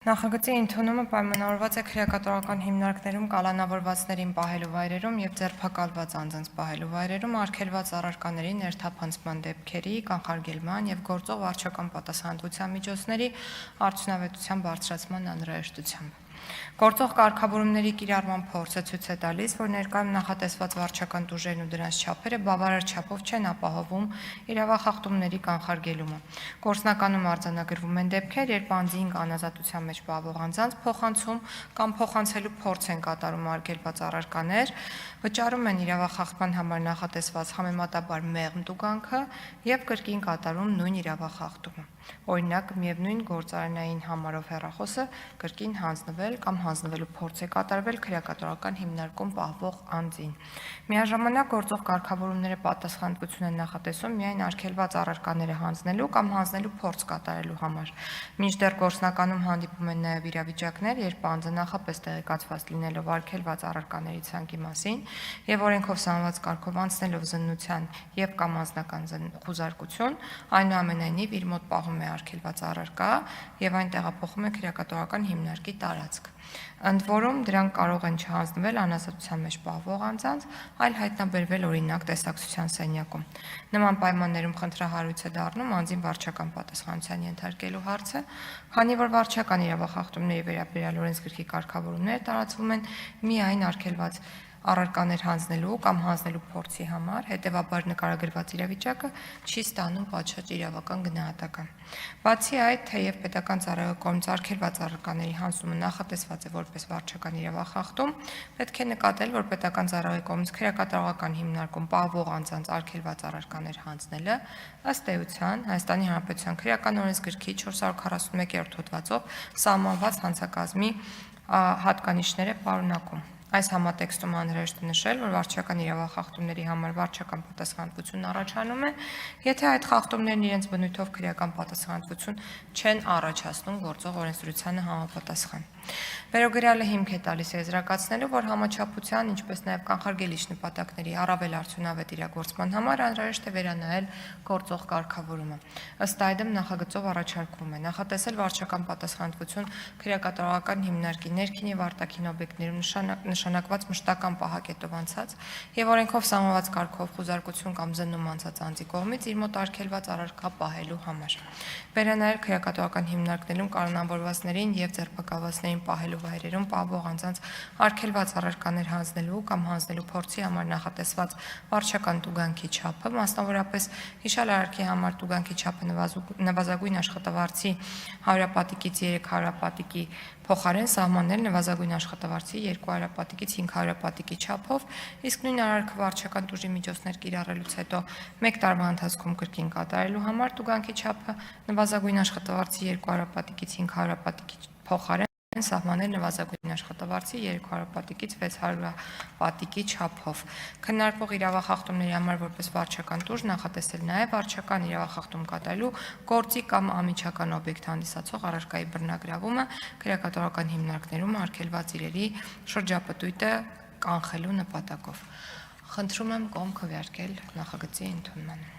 Նախագծի ընդունումը պայմանավորված է քրեակատարական հիմնարկներում կալանավորվածներին պահելու վայրերում և ձերբակալված անձանց պահելու վայրերում արգելված առարկաների ներթափանցման դեպքերի կանխարգելման և գործող վարչական պատասխանատվության միջոցների արդյունավետության բարձրացման անհրաժեշտությամբ։ Գործող կարգավորումների կիրառման փորձը ցույց է տալիս, որ ներկայում նախատեսված վարչական տուժերն ու դրանց չափերը բավարար չափով չեն ապահովում իրավախախտումների կանխարգելումը։ Գործնականում արձանագրվում են դեպքեր, երբ անձին կամ ազատության մեջ պահվող անձանց փոխանցում կամ փոխանցելու փորձ են կատարում արգելված առարկաներ, վճարում են իրավախախտման համար նախատեսված համեմատաբար մեղմ տուգանքը և կրկին կատարում նույն իրավախախտումը։ Օրինակ, միևնույն գործարանային համարով հեռախոսը կրկին հանձնվել կամ հանձնվելու փորձ է կատարվել քրեակատարական հիմնարկում պահվող անձին։ Միաժամանակ գործող կարգավորումները պատասխանատվություն են նախատեսում միայն արգելված առարկաները հանձնելու կամ հանձնելու փորձ կատարելու համար։ Մինչդեռ գործնականում հանդիպում են նաև իրավիճակներ, երբ անձը նախապես տեղեկացված լինելով արգելված առարկաների ցանկի մասին և օրենքով սահմանված կարգով անցնելով զննության և կամ անձնական խուզարկություն, այնուամենայնիվ իր մոտ պահում է արգելված առարկա և այն տեղափոխում է քրեակատարական հիմնարկի տարածք։ Ընդ որում, դրանք կարող են չհանձնվել անազատության մեջ պահվող անձանց, այլ հայտնաբերվել օրինակ տեսակցության սենյակում։ Նման պայմաններում խնդրահարույց է դառնում անձին վարչական պատասխանատվության ենթարկելու հարցը, քանի որ վարչական իրավախախտումների վերաբերյալ օրենսգրքի կարգավորումները տարածվում են միայն արգելված առարկաներ հանձնելու կամ հանձնելու փորձի համար, հետևաբար նկարագրված իրավիճակը չի ստանում պատշաճ իրավական գնահատական։ Բացի այդ, թեև պետական ծառայողի կողմից արգելված առարկաների հանձնումը նախատեսված է որպես վարչական իրավախախտում, պետք է նկատել, որ պետական ծառայողի կողմից քրեակատարական հիմնարկում պահվող անձանց արգելված առարկաներ հանձնելը ըստ էության Հայաստանի Հանրապետության քրեական օրենսգրքի 441-րդ հոդվածով սահմանված հանցակազմի հատկանիշներ է պարունակում։ Այս համատեքստում անհրաժեշտ է նշել, որ վարչական իրավախախտումների համար վարչական պատասխանատվություն առաջանում է, եթե այդ խախտումներն իրենց բնույթով քրեական պատասխանատվություն չեն առաջացնում գործող օրենսդրությանը համապատասխան։ Վերոգրյալը հիմք է տալիս եզրակացնելու, որ համաչափության, ինչպես նաև կանխարգելիչ նպատակների առավել արդյունավետ իրագործման համար անհրաժեշտ է վերանայել գործող կարգավորումը։ Ըստ այդմ նախագծով առաջարկվում է նախատեսել վարչական պատասխանատվություն քրեակատարական հիմնարկի ներքին և արտաքին օբյեկտներում նշանակված մշտական պահակետով անցած և օրենքով սահմանված կարգով խուզարկություն կամ զննում անցած անձի կողմից իր մոտ արգելված առարկա պահելու համար։ Վերանայել քրեակատարական հիմնարկներում կալանավորվածներին և ձերբակալվածներին պահելու վայրերում պահվող անձանց արգելված առարկաներ հանձնելու կամ հանձնելու փորձի համար նախատեսված վարչական տուգանքի չափը, մասնավորապես հիշյալ արարքի համար տուգանքի չափը նվազագույն աշխատավարձի 100 պատիկից 300 պատիկի փոխարեն սահմանել նվազագույն աշխատավարձի 200 պատիկից 500 պատիկի չափով, իսկ նույն արարքը վարչական տուժի միջոցներ կիրառելուց հետո 1 տարվա ընթացքում կրկին կատարելու համար տուգանքի չափը նվազագույն աշխատավարձի 200 պատիկից 500 պատիկի փոխարեն սահմանել նվազագույն աշխատավարձի 200 պատիկից 600 պատիկի չափով։ Քննարկվող իրավախախտումների համար որպես վարչական տուժ նախատեսել նաև վարչական իրավախախտում կատարելու գործի կամ անմիջական օբյեկտ հանդիսացող առարկայի բռնագրավումը քրեակատարական հիմնարկներում արգելված իրերի շրջապտույտը կանխելու նպատակով։ Խնդրում եմ կողմ քվեարկել նախագծի ընդունմանը։